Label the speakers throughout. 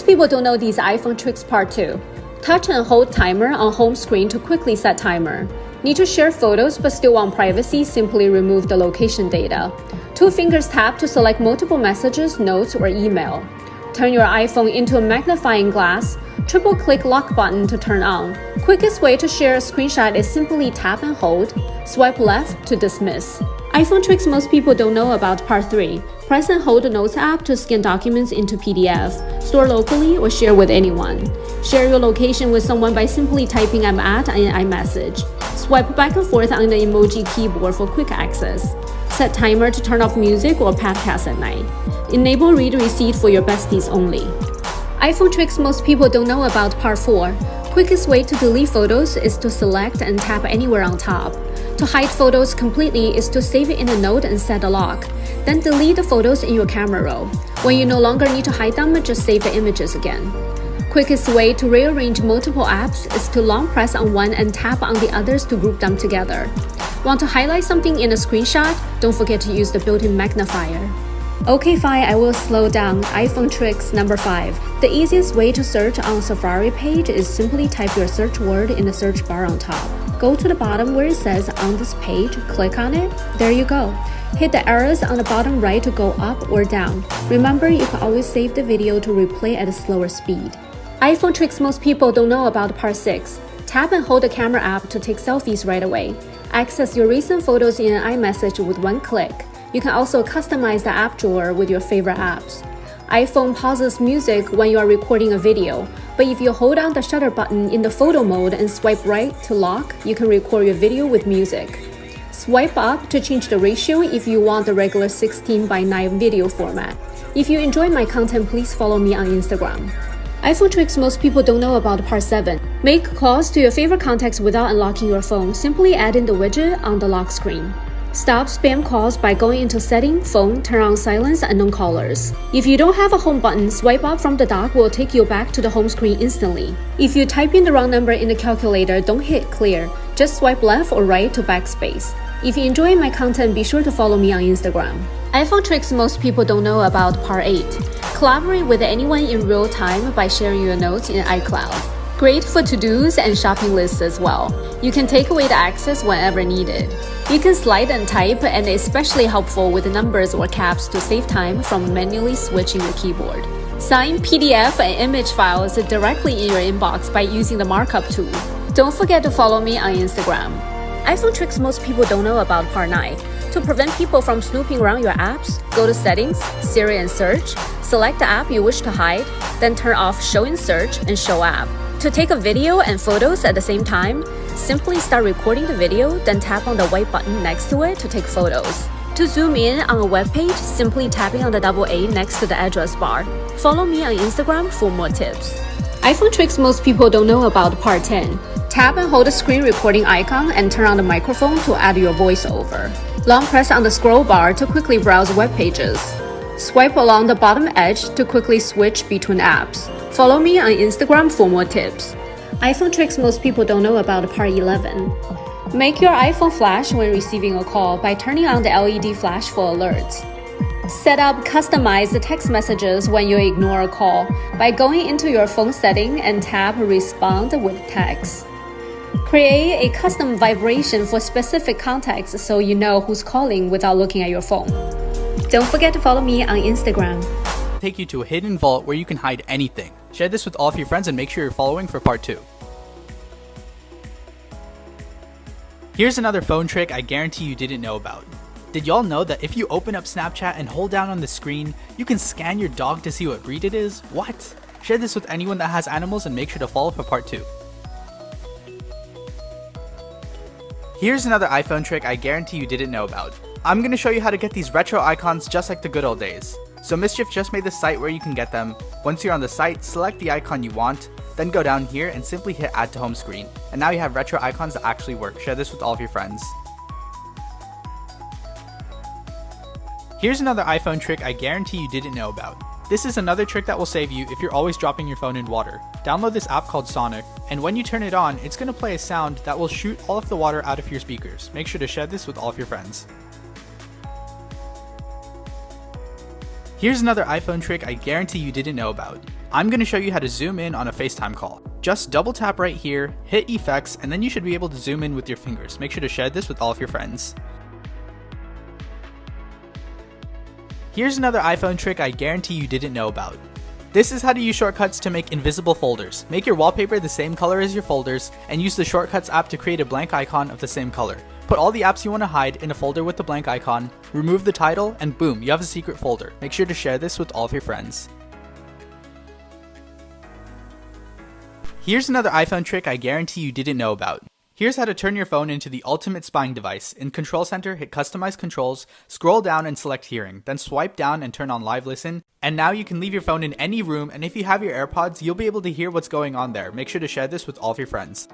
Speaker 1: Most people don't know these iPhone tricks part 2. Touch and hold timer on home screen to quickly set timer. Need to share photos but still want privacy? Simply remove the location data. 2 fingers tap to select multiple messages, notes, or email. Turn your iPhone into a magnifying glass. Triple click lock button to turn on. Quickest way to share a screenshot is simply tap and hold. Swipe left to dismiss. iPhone tricks most people don't know about part 3. Press and hold the Notes app to scan documents into PDF. Store locally or share with anyone. Share your location with someone by simply typing "I'm at" in iMessage. Swipe back and forth on the emoji keyboard for quick access. Set timer to turn off music or podcasts at night. Enable read receipt for your besties only. iPhone tricks most people don't know about part 4. Quickest way to delete photos is to select and tap anywhere on top. To hide photos completely is to save it in a note and set a lock. Then delete the photos in your camera roll. When you no longer need to hide them, just save the images again. Quickest way to rearrange multiple apps is to long press on one and tap on the others to group them together. Want to highlight something in a screenshot? Don't forget to use the built-in magnifier. Okay, fine, I will slow down. iPhone tricks number 5. The easiest way to search on a Safari page is simply type your search word in the search bar on top. Go to the bottom where it says "On this page," click on it. There you go. Hit the arrows on the bottom right to go up or down. Remember, you can always save the video to replay at a slower speed. iPhone tricks most people don't know about part 6. Tap and hold the camera app to take selfies right away. Access your recent photos in an iMessage with one click. You can also customize the app drawer with your favorite apps. iPhone pauses music when you are recording a video, but if you hold down the shutter button in the photo mode and swipe right to lock, you can record your video with music. Swipe up to change the ratio if you want the regular 16:9 video format. If you enjoy my content, please follow me on Instagram. iPhone tricks most people don't know about part 7. Make calls to your favorite contacts without unlocking your phone. Simply add in the widget on the lock screen. Stop spam calls by going into Setting, Phone, turn on Silence and Unknown Callers. If you don't have a home button, swipe up from the dock will take you back to the home screen instantly. If you type in the wrong number in the calculator, don't hit clear. Just swipe left or right to backspace. If you enjoy my content, be sure to follow me on Instagram. iPhone tricks most people don't know about part 8. Collaborate with anyone in real time by sharing your notes in iCloud. Great for to-dos and shopping lists as well. You can take away the access whenever needed. You can slide and type, and especially helpful with numbers or caps to save time from manually switching the keyboard. Sign PDF and image files directly in your inbox by using the markup tool. Don't forget to follow me on Instagram. iPhone tricks most people don't know about part 9. To prevent people from snooping around your apps, go to Settings, Siri and Search, select the app you wish to hide, then turn off Show in Search and Show App. To take a video and photos at the same time, simply start recording the video, then tap on the white button next to it to take photos. To zoom in on a web page, simply tapping on the double A next to the address bar. Follow me on Instagram for more tips. iPhone tricks most people don't know about part 10. Tap and hold the screen recording icon and turn on the microphone to add your voiceover. Long press on the scroll bar to quickly browse web pages. Swipe along the bottom edge to quickly switch between apps. Follow me on Instagram for more tips. iPhone tricks most people don't know about part 11. Make your iPhone flash when receiving a call by turning on the LED flash for alerts. Set up customized text messages when you ignore a call by going into your phone setting and tap Respond with Text. Create a custom vibration for specific contacts so you know who's calling without looking at your phone. Don't forget to follow me on Instagram.
Speaker 2: Take you to a hidden vault where you can hide anything. Share this with all of your friends and make sure you're following for part 2. Here's another phone trick I guarantee you didn't know about. Did y'all know that if you open up Snapchat and hold down on the screen, you can scan your dog to see what breed it is? What? Share this with anyone that has animals and make sure to follow for part 2. Here's another iPhone trick I guarantee you didn't know about. I'm going to show you how to get these retro icons just like the good old days. So Mischief just made the site where you can get them. Once you're on the site, select the icon you want, then go down here and simply hit add to home screen. And now you have retro icons that actually work. Share this with all of your friends. Here's another iPhone trick I guarantee you didn't know about. This is another trick that will save you if you're always dropping your phone in water. Download this app called Sonic, and when you turn it on, it's going to play a sound that will shoot all of the water out of your speakers. Make sure to share this with all of your friends. Here's another iPhone trick I guarantee you didn't know about. I'm going to show you how to zoom in on a FaceTime call. Just double tap right here, hit effects, and then you should be able to zoom in with your fingers. Make sure to share this with all of your friends. Here's another iPhone trick I guarantee you didn't know about. This is how to use shortcuts to make invisible folders. Make your wallpaper the same color as your folders, and use the Shortcuts app to create a blank icon of the same color. Put all the apps you want to hide in a folder with the blank icon, remove the title, and boom, you have a secret folder. Make sure to share this with all of your friends. Here's another iPhone trick I guarantee you didn't know about. Here's how to turn your phone into the ultimate spying device. In Control Center, hit Customize Controls, scroll down and select Hearing, then swipe down and turn on Live Listen. And now you can leave your phone in any room, and if you have your AirPods, you'll be able to hear what's going on there. Make sure to share this with all of your friends.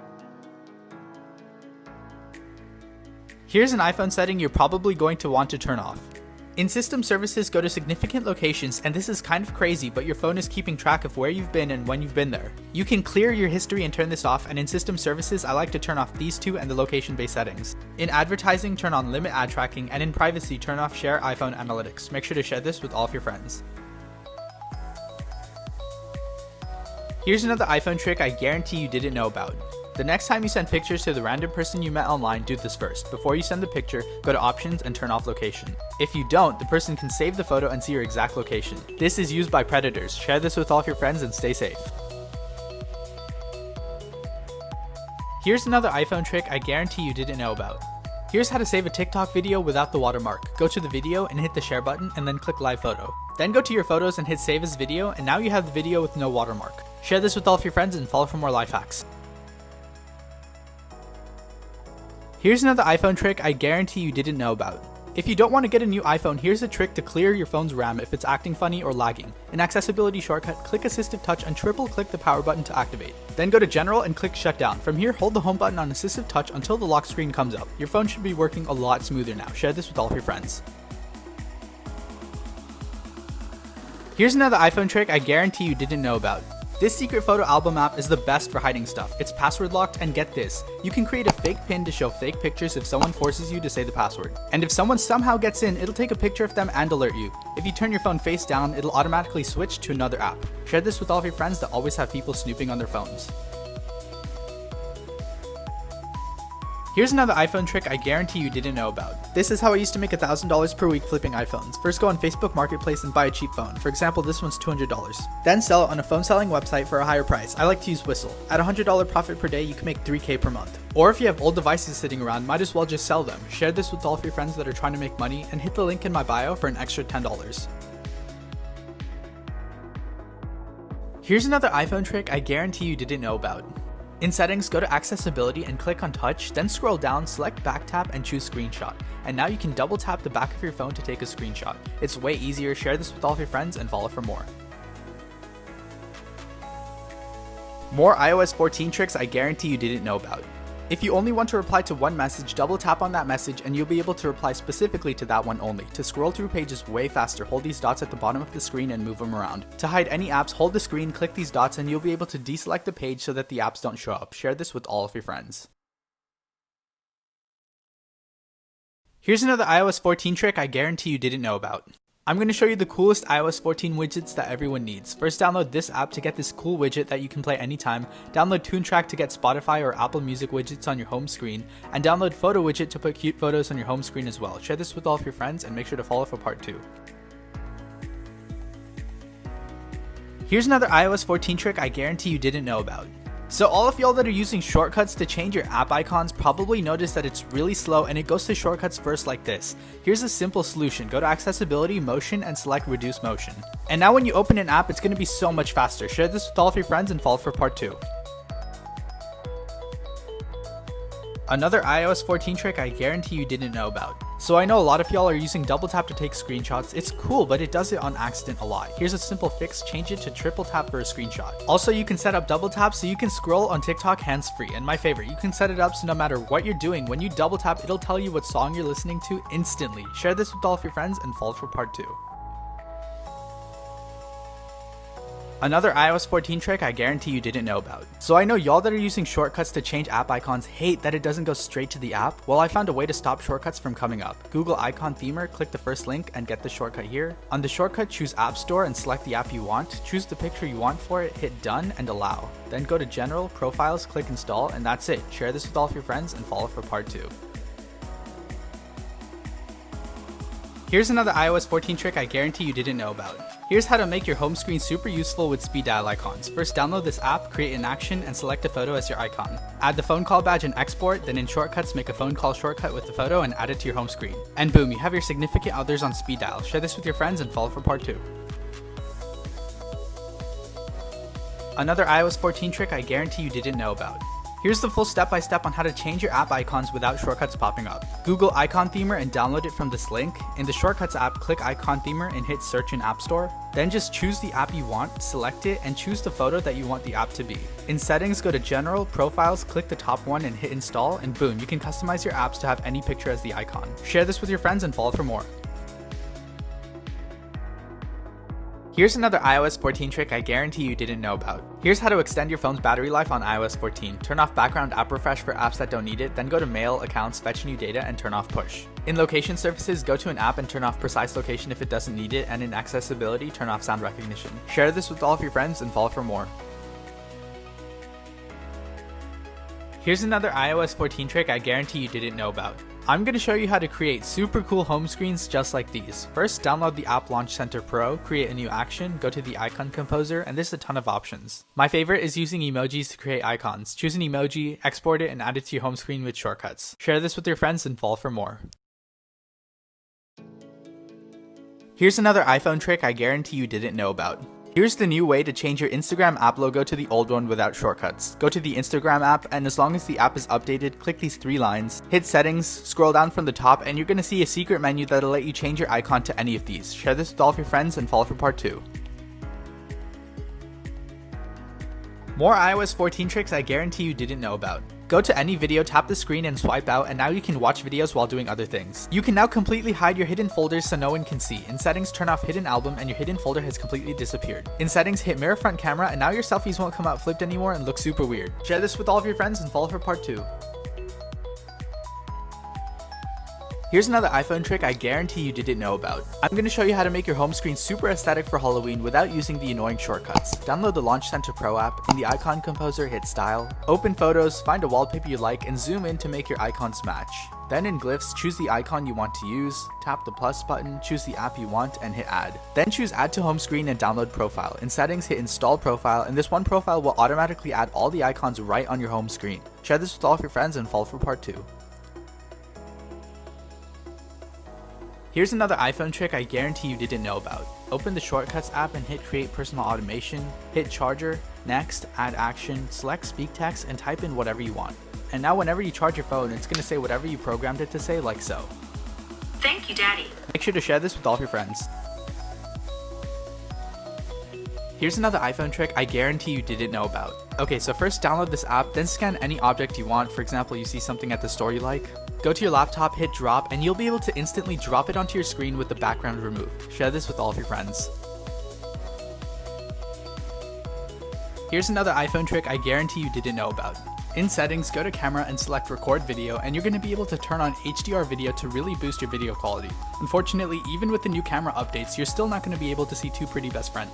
Speaker 2: Here's an iPhone setting you're probably going to want to turn off. In System Services, go to Significant Locations, and this is kind of crazy, but your phone is keeping track of where you've been and when you've been there. You can clear your history and turn this off, and in System Services, I like to turn off these two and the location-based settings. In Advertising, turn on Limit Ad Tracking, and in Privacy, turn off Share iPhone Analytics. Make sure to share this with all of your friends. Here's another iPhone trick I guarantee you didn't know about. The next time you send pictures to the random person you met online, do this first. Before you send the picture, go to Options and turn off Location. If you don't, the person can save the photo and see your exact location. This is used by predators. Share this with all of your friends and stay safe. Here's another iPhone trick I guarantee you didn't know about. Here's how to save a TikTok video without the watermark. Go to the video and hit the share button and then click live photo. Then go to your photos and hit save as video, and now you have the video with no watermark. Share this with all of your friends and follow for more life hacks. Here's another iPhone trick I guarantee you didn't know about. If you don't want to get a new iPhone, here's a trick to clear your phone's RAM if it's acting funny or lagging. In Accessibility Shortcut, click Assistive Touch and triple click the power button to activate. Then go to General and click Shutdown. From here, hold the home button on Assistive Touch until the lock screen comes up. Your phone should be working a lot smoother now. Share this with all of your friends. Here's another iPhone trick I guarantee you didn't know about. This secret photo album app is the best for hiding stuff. It's password locked, and get this, you can create a fake pin to show fake pictures if someone forces you to say the password. And if someone somehow gets in, it'll take a picture of them and alert you. If you turn your phone face down, it'll automatically switch to another app. Share this with all of your friends that always have people snooping on their phones. Here's another iPhone trick I guarantee you didn't know about. This is how I used to make $1,000 per week flipping iPhones. First go on Facebook Marketplace and buy a cheap phone. For example, this one's $200. Then sell it on a phone selling website for a higher price. I like to use Whistle. At $100 profit per day, you can make $3K per month. Or if you have old devices sitting around, might as well just sell them. Share this with all of your friends that are trying to make money, and hit the link in my bio for an extra $10. Here's another iPhone trick I guarantee you didn't know about. In Settings, go to Accessibility and click on Touch, then scroll down, select Back Tap and choose Screenshot. And now you can double tap the back of your phone to take a screenshot. It's way easier. Share this with all of your friends and follow for more. More iOS 14 tricks I guarantee you didn't know about. If you only want to reply to one message, double tap on that message and you'll be able to reply specifically to that one only. To scroll through pages way faster, hold these dots at the bottom of the screen and move them around. To hide any apps, hold the screen, click these dots, and you'll be able to deselect the page so that the apps don't show up. Share this with all of your friends. Here's another iOS 14 trick I guarantee you didn't know about. I'm going to show you the coolest iOS 14 widgets that everyone needs. First, download this app to get this cool widget that you can play anytime, download TuneTrack to get Spotify or Apple Music widgets on your home screen, and download Photo Widget to put cute photos on your home screen as well. Share this with all of your friends and make sure to follow for part 2. Here's another iOS 14 trick I guarantee you didn't know about. So all of y'all that are using shortcuts to change your app icons probably notice that it's really slow and it goes to shortcuts first like this. Here's a simple solution. Go to Accessibility, Motion, and select Reduce Motion. And now when you open an app, it's going to be so much faster. Share this with all of your friends and follow for part 2. Another iOS 14 trick I guarantee you didn't know about. So I know a lot of y'all are using double tap to take screenshots. It's cool, but it does it on accident a lot. Here's a simple fix, change it to triple tap for a screenshot. Also, you can set up double tap so you can scroll on TikTok hands-free. And my favorite, you can set it up so no matter what you're doing, when you double tap, it'll tell you what song you're listening to instantly. Share this with all of your friends and follow for part 2. Another iOS 14 trick I guarantee you didn't know about. So I know y'all that are using shortcuts to change app icons hate that it doesn't go straight to the app. Well, I found a way to stop shortcuts from coming up. Google Icon Themer, click the first link and get the shortcut here. On the shortcut, choose App Store and select the app you want. Choose the picture you want for it, hit done and allow. Then go to General, Profiles, click Install, and that's it. Share this with all of your friends and follow for part 2. Here's another iOS 14 trick I guarantee you didn't know about. Here's how to make your home screen super useful with speed dial icons. First, download this app, create an action, and select a photo as your icon. Add the phone call badge and export, then in shortcuts, make a phone call shortcut with the photo and add it to your home screen. And boom, you have your significant others on speed dial. Share this with your friends and follow for part 2. Another iOS 14 trick I guarantee you didn't know about. Here's the full step-by-step on how to change your app icons without shortcuts popping up. Google Icon Themer and download it from this link. In the Shortcuts app, click Icon Themer and hit Search in App Store. Then just choose the app you want, select it, and choose the photo that you want the app to be. In Settings, go to General, Profiles, click the top one and hit Install, and boom, you can customize your apps to have any picture as the icon. Share this with your friends and follow for more. Here's another iOS 14 trick I guarantee you didn't know about. Here's how to extend your phone's battery life on iOS 14. Turn off background app refresh for apps that don't need it, then go to Mail, Accounts, Fetch new data, and turn off Push. In Location Services, go to an app and turn off Precise Location if it doesn't need it, and in Accessibility, turn off Sound Recognition. Share this with all of your friends and follow for more. Here's another iOS 14 trick I guarantee you didn't know about. I'm going to show you how to create super cool home screens just like these. First, download the App Launch Center Pro, create a new action, go to the Icon Composer, and there's a ton of options. My favorite is using emojis to create icons. Choose an emoji, export it, and add it to your home screen with shortcuts. Share this with your friends and follow for more. Here's another iPhone trick I guarantee you didn't know about. Here's the new way to change your Instagram app logo to the old one without shortcuts. Go to the Instagram app, and as long as the app is updated, click these 3 lines, hit Settings, scroll down from the top, and you're going to see a secret menu that'll let you change your icon to any of these. Share this with all of your friends and follow for part 2. More iOS 14 tricks I guarantee you didn't know about. Go to any video, tap the screen and swipe out, and now you can watch videos while doing other things. You can now completely hide your hidden folders so no one can see. In Settings, turn off Hidden Album and your hidden folder has completely disappeared. In Settings, hit Mirror Front Camera and now your selfies won't come out flipped anymore and look super weird. Share this with all of your friends and follow for part 2. Here's another iPhone trick I guarantee you didn't know about. I'm going to show you how to make your home screen super aesthetic for Halloween without using the annoying shortcuts. Download the Launch Center Pro app, in the Icon Composer hit Style, open Photos, find a wallpaper you like, and zoom in to make your icons match. Then in Glyphs, choose the icon you want to use, tap the plus button, choose the app you want, and hit Add. Then choose Add to Home Screen and download Profile. In Settings, hit Install Profile, and this one profile will automatically add all the icons right on your home screen. Share this with all of your friends and follow for part 2. Here's another iPhone trick I guarantee you didn't know about. Open the Shortcuts app and hit Create Personal Automation, hit Charger, next, add action, select Speak Text, and type in whatever you want. And now whenever you charge your phone, it's going to say whatever you programmed it to say, like so.
Speaker 3: Thank you, Daddy.
Speaker 2: Make sure to share this with all of your friends. Here's another iPhone trick I guarantee you didn't know about. Okay, so first download this app, then scan any object you want. For example, you see something at the store you like. Go to your laptop, hit drop, and you'll be able to instantly drop it onto your screen with the background removed. Share this with all of your friends. Here's another iPhone trick I guarantee you didn't know about. In Settings, go to Camera and select Record Video, and you're going to be able to turn on HDR video to really boost your video quality. Unfortunately, even with the new camera updates, you're still not going to be able to see Two Pretty Best Friend.